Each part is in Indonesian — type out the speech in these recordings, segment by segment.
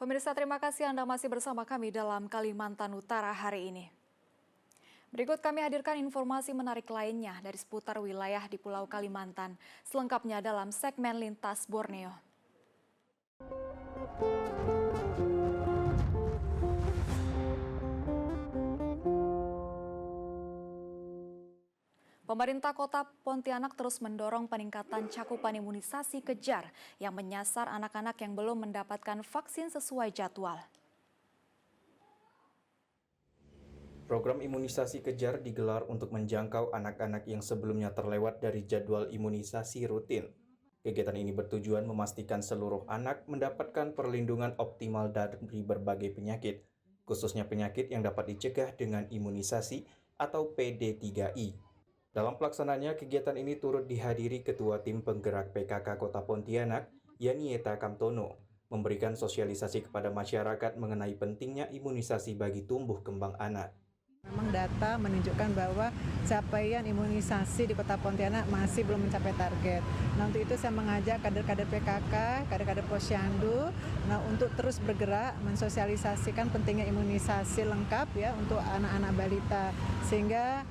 Pemirsa, terima kasih Anda masih bersama kami dalam Kalimantan Utara hari ini. Berikut kami hadirkan informasi menarik lainnya dari seputar wilayah di Pulau Kalimantan. Selengkapnya dalam segmen Lintas Borneo. Pemerintah Kota Pontianak terus mendorong peningkatan cakupan imunisasi kejar yang menyasar anak-anak yang belum mendapatkan vaksin sesuai jadwal. Program imunisasi kejar digelar untuk menjangkau anak-anak yang sebelumnya terlewat dari jadwal imunisasi rutin. Kegiatan ini bertujuan memastikan seluruh anak mendapatkan perlindungan optimal dari berbagai penyakit, khususnya penyakit yang dapat dicegah dengan imunisasi atau PD3I. Dalam pelaksanaannya, kegiatan ini turut dihadiri Ketua Tim Penggerak PKK Kota Pontianak, Yanieta Kamtono, memberikan sosialisasi kepada masyarakat mengenai pentingnya imunisasi bagi tumbuh kembang anak. Memang data menunjukkan bahwa capaian imunisasi di Kota Pontianak masih belum mencapai target. Nah, untuk itu saya mengajak kader-kader PKK, kader-kader Posyandu, untuk terus bergerak mensosialisasikan pentingnya imunisasi lengkap ya untuk anak-anak balita, sehingga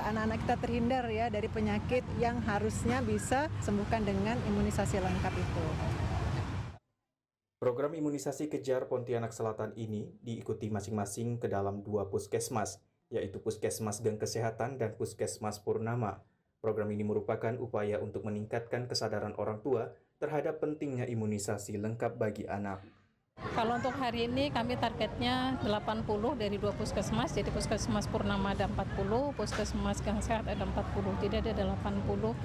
anak-anak kita terhindar ya dari penyakit yang harusnya bisa sembuhkan dengan imunisasi lengkap itu. Program imunisasi kejar Pontianak Selatan ini diikuti masing-masing ke dalam 2 puskesmas, yaitu Puskesmas Gang Kesehatan dan Puskesmas Purnama. Program ini merupakan upaya untuk meningkatkan kesadaran orang tua terhadap pentingnya imunisasi lengkap bagi anak. Kalau untuk hari ini kami targetnya 80 dari 2 puskesmas, jadi Puskesmas Purnama ada 40, Puskesmas Gang Sehat ada 40, tidak ada 80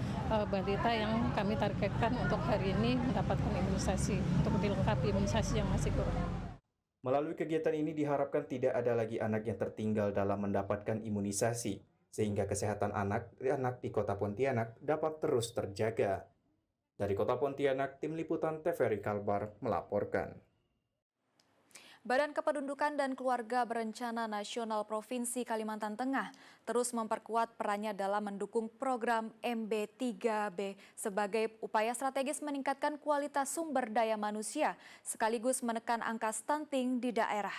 balita yang kami targetkan untuk hari ini mendapatkan imunisasi, untuk dilengkapi imunisasi yang masih kurang. Melalui kegiatan ini diharapkan tidak ada lagi anak yang tertinggal dalam mendapatkan imunisasi, sehingga kesehatan anak di Kota Pontianak dapat terus terjaga. Dari Kota Pontianak, Tim Liputan TVRI Kalbar melaporkan. Badan Kependudukan dan Keluarga Berencana Nasional Provinsi Kalimantan Tengah terus memperkuat perannya dalam mendukung program MB3B sebagai upaya strategis meningkatkan kualitas sumber daya manusia sekaligus menekan angka stunting di daerah.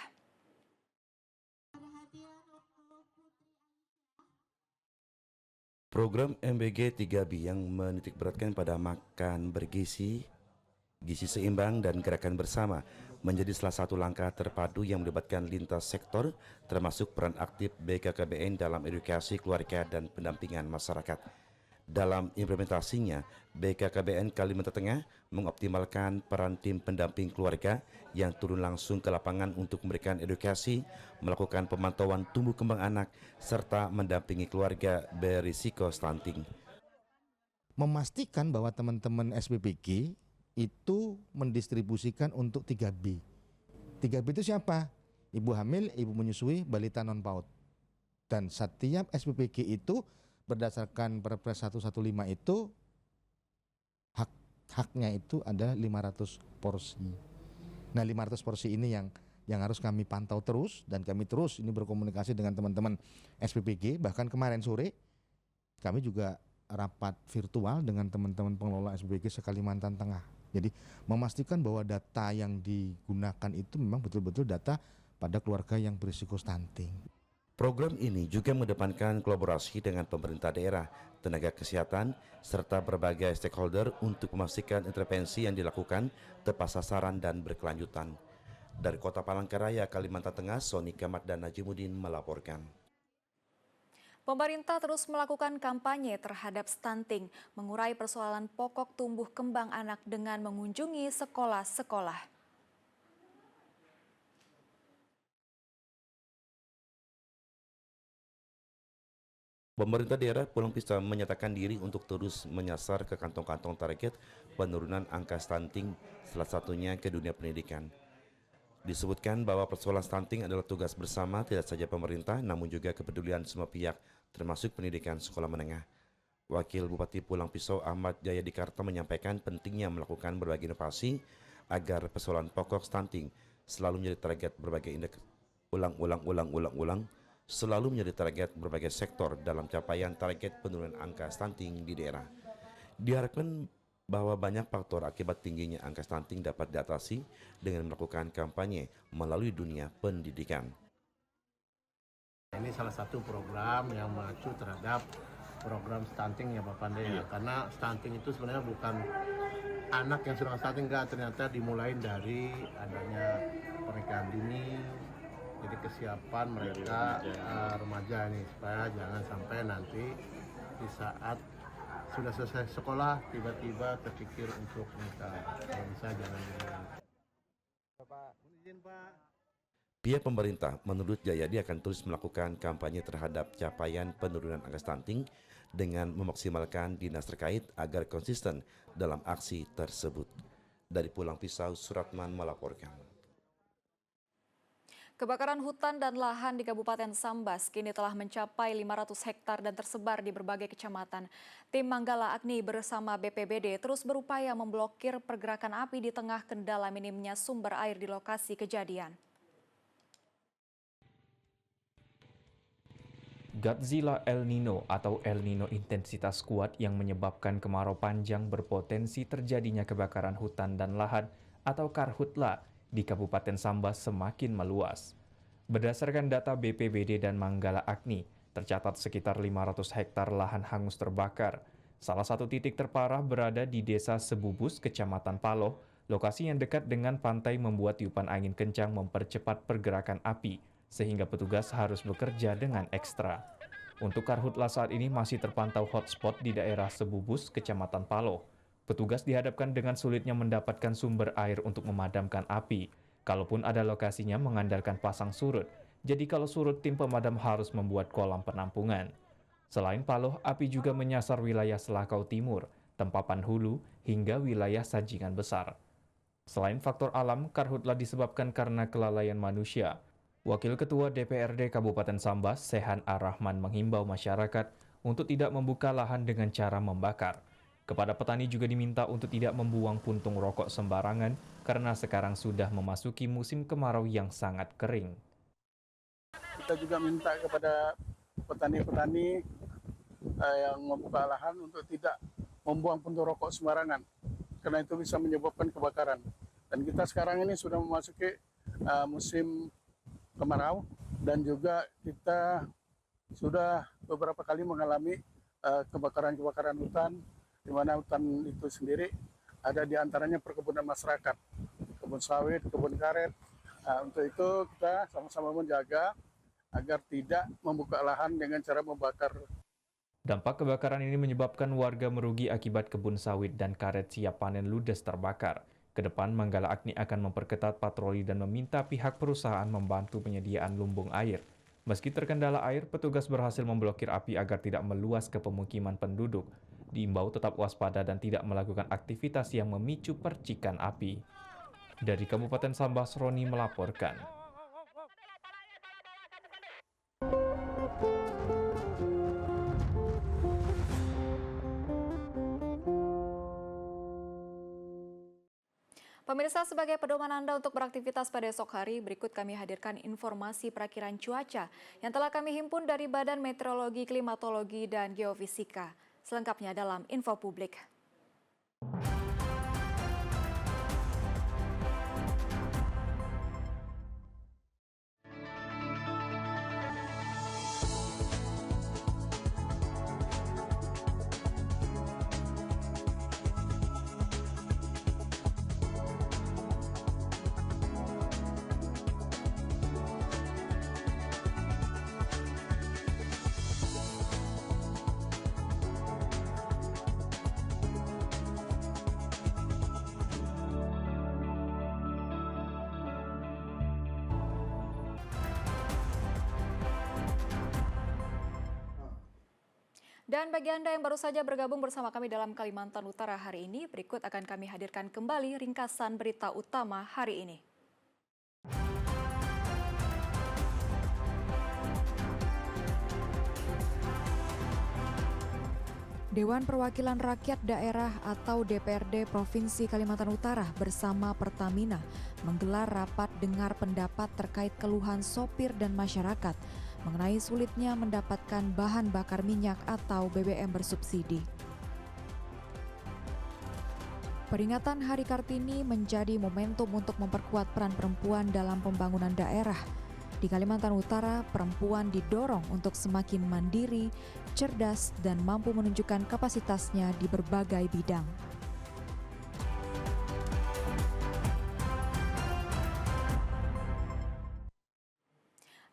Program MBG 3B yang menitikberatkan pada makan bergizi, gizi seimbang dan gerakan bersama menjadi salah satu langkah terpadu yang melibatkan lintas sektor termasuk peran aktif BKKBN dalam edukasi keluarga dan pendampingan masyarakat. Dalam implementasinya, BKKBN Kalimantan Tengah mengoptimalkan peran tim pendamping keluarga yang turun langsung ke lapangan untuk memberikan edukasi, melakukan pemantauan tumbuh kembang anak, serta mendampingi keluarga berisiko stunting. Memastikan bahwa teman-teman SPPG itu mendistribusikan untuk 3B. 3B itu siapa? Ibu hamil, ibu menyusui, balita non-PAUD. Dan setiap SPPG itu berdasarkan Perpres 115 itu haknya itu ada 500 porsi. Nah, 500 porsi ini yang harus kami pantau terus, dan kami terus ini berkomunikasi dengan teman-teman SPPG. Bahkan kemarin sore kami juga rapat virtual dengan teman-teman pengelola SPPG se-Kalimantan Tengah. Jadi memastikan bahwa data yang digunakan itu memang betul-betul data pada keluarga yang berisiko stunting. Program ini juga mengedepankan kolaborasi dengan pemerintah daerah, tenaga kesehatan, serta berbagai stakeholder untuk memastikan intervensi yang dilakukan tepat sasaran dan berkelanjutan. Dari Kota Palangkaraya, Kalimantan Tengah, Sony Kamat dan Najimuddin melaporkan. Pemerintah terus melakukan kampanye terhadap stunting, mengurai persoalan pokok tumbuh kembang anak dengan mengunjungi sekolah-sekolah. Pemerintah daerah Pulang Pisau menyatakan diri untuk terus menyasar ke kantong-kantong target penurunan angka stunting, salah satunya ke dunia pendidikan. Disebutkan bahwa persoalan stunting adalah tugas bersama tidak saja pemerintah, namun juga kepedulian semua pihak, termasuk pendidikan sekolah menengah. Wakil Bupati Pulang Pisau Ahmad Jaya Dikarta menyampaikan pentingnya melakukan berbagai inovasi agar persoalan pokok stunting selalu menjadi target berbagai indeks selalu menjadi target berbagai sektor dalam capaian target penurunan angka stunting di daerah. Diharapkan bahwa banyak faktor akibat tingginya angka stunting dapat diatasi dengan melakukan kampanye melalui dunia pendidikan. Ini salah satu program yang mengacu terhadap program stunting ya Pak Pandey ya. Karena stunting itu sebenarnya bukan anak yang sedang stunting, enggak, ternyata dimulai dari adanya pernikahan dini. Jadi kesiapan mereka remaja ini supaya jangan sampai nanti di saat sudah selesai sekolah tiba-tiba terpikir untuk menikah. Kalau bisa jangan dulu. Bapak, izin Pak. Pihak pemerintah menurut Jayadi akan terus melakukan kampanye terhadap capaian penurunan angka stunting dengan memaksimalkan dinas terkait agar konsisten dalam aksi tersebut. Dari Pulang Pisau, Suratman melaporkan. Kebakaran hutan dan lahan di Kabupaten Sambas kini telah mencapai 500 hektar dan tersebar di berbagai kecamatan. Tim Manggala Agni bersama BPBD terus berupaya memblokir pergerakan api di tengah kendala minimnya sumber air di lokasi kejadian. Godzilla El Nino atau El Nino intensitas kuat yang menyebabkan kemarau panjang berpotensi terjadinya kebakaran hutan dan lahan atau karhutla di Kabupaten Sambas semakin meluas. Berdasarkan data BPBD dan Manggala Agni, tercatat sekitar 500 hektar lahan hangus terbakar. Salah satu titik terparah berada di Desa Sebubus, Kecamatan Paloh. Lokasi yang dekat dengan pantai membuat tiupan angin kencang mempercepat pergerakan api, sehingga petugas harus bekerja dengan ekstra. Untuk karhutla saat ini masih terpantau hotspot di daerah Sebubus, Kecamatan Paloh. Petugas dihadapkan dengan sulitnya mendapatkan sumber air untuk memadamkan api. Kalaupun ada lokasinya mengandalkan pasang surut, jadi kalau surut tim pemadam harus membuat kolam penampungan. Selain Paloh, api juga menyasar wilayah Selakau Timur, Tempapan Hulu, hingga wilayah Sajingan Besar. Selain faktor alam, karhutla disebabkan karena kelalaian manusia. Wakil Ketua DPRD Kabupaten Sambas, Sehan Ar-Rahman menghimbau masyarakat untuk tidak membuka lahan dengan cara membakar. Kepada petani juga diminta untuk tidak membuang puntung rokok sembarangan karena sekarang sudah memasuki musim kemarau yang sangat kering. Kita juga minta kepada petani-petani yang membuka lahan untuk tidak membuang puntung rokok sembarangan karena itu bisa menyebabkan kebakaran. Dan kita sekarang ini sudah memasuki musim kemarau dan juga kita sudah beberapa kali mengalami kebakaran-kebakaran hutan, di mana hutan itu sendiri ada di antaranya perkebunan masyarakat, kebun sawit, kebun karet. Untuk itu kita sama-sama menjaga agar tidak membuka lahan dengan cara membakar. Dampak kebakaran ini menyebabkan warga merugi akibat kebun sawit dan karet siap panen ludes terbakar. Kedepan, Manggala Agni akan memperketat patroli dan meminta pihak perusahaan membantu penyediaan lumbung air. Meski terkendala air, petugas berhasil memblokir api agar tidak meluas ke pemukiman penduduk. Diimbau tetap waspada dan tidak melakukan aktivitas yang memicu percikan api. Dari Kabupaten Sambas, Roni melaporkan. Pemirsa, sebagai pedoman Anda untuk beraktivitas pada esok hari, berikut kami hadirkan informasi perakiran cuaca yang telah kami himpun dari Badan Meteorologi, Klimatologi, dan Geofisika. Selengkapnya dalam Info Publik. Dan bagi Anda yang baru saja bergabung bersama kami dalam Kalimantan Utara hari ini, berikut akan kami hadirkan kembali ringkasan berita utama hari ini. Dewan Perwakilan Rakyat Daerah atau DPRD Provinsi Kalimantan Utara bersama Pertamina menggelar rapat dengar pendapat terkait keluhan sopir dan masyarakat mengenai sulitnya mendapatkan bahan bakar minyak atau BBM bersubsidi. Peringatan Hari Kartini menjadi momentum untuk memperkuat peran perempuan dalam pembangunan daerah. Di Kalimantan Utara, perempuan didorong untuk semakin mandiri, cerdas, dan mampu menunjukkan kapasitasnya di berbagai bidang.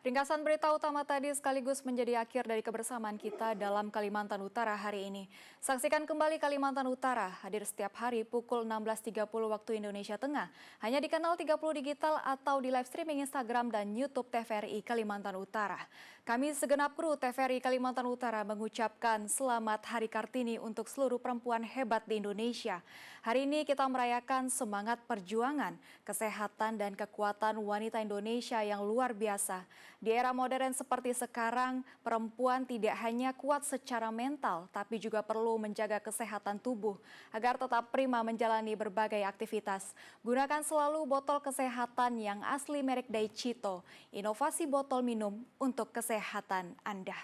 Ringkasan berita utama tadi sekaligus menjadi akhir dari kebersamaan kita dalam Kalimantan Utara hari ini. Saksikan kembali Kalimantan Utara, hadir setiap hari pukul 16.30 waktu Indonesia Tengah, hanya di kanal 30 digital atau di live streaming Instagram dan YouTube TVRI Kalimantan Utara. Kami segenap kru TVRI Kalimantan Utara mengucapkan selamat Hari Kartini untuk seluruh perempuan hebat di Indonesia. Hari ini kita merayakan semangat perjuangan, kesehatan, dan kekuatan wanita Indonesia yang luar biasa. Di era modern seperti sekarang, perempuan tidak hanya kuat secara mental, tapi juga perlu menjaga kesehatan tubuh agar tetap prima menjalani berbagai aktivitas. Gunakan selalu botol kesehatan yang asli merek Daichito, inovasi botol minum untuk kesehatan Anda.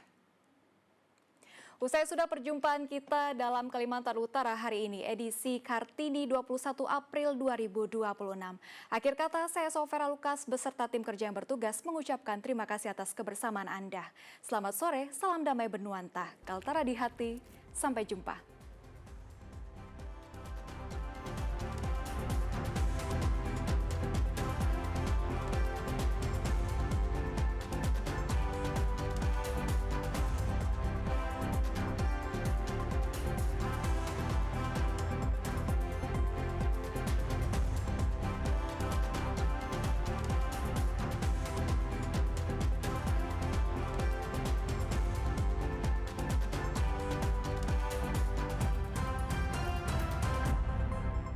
Usai sudah perjumpaan kita dalam Kalimantan Utara hari ini, edisi Kartini 21 April 2026. Akhir kata, saya Sofera Lukas beserta tim kerja yang bertugas mengucapkan terima kasih atas kebersamaan Anda. Selamat sore, salam damai Benuanta, Kaltara di hati, sampai jumpa.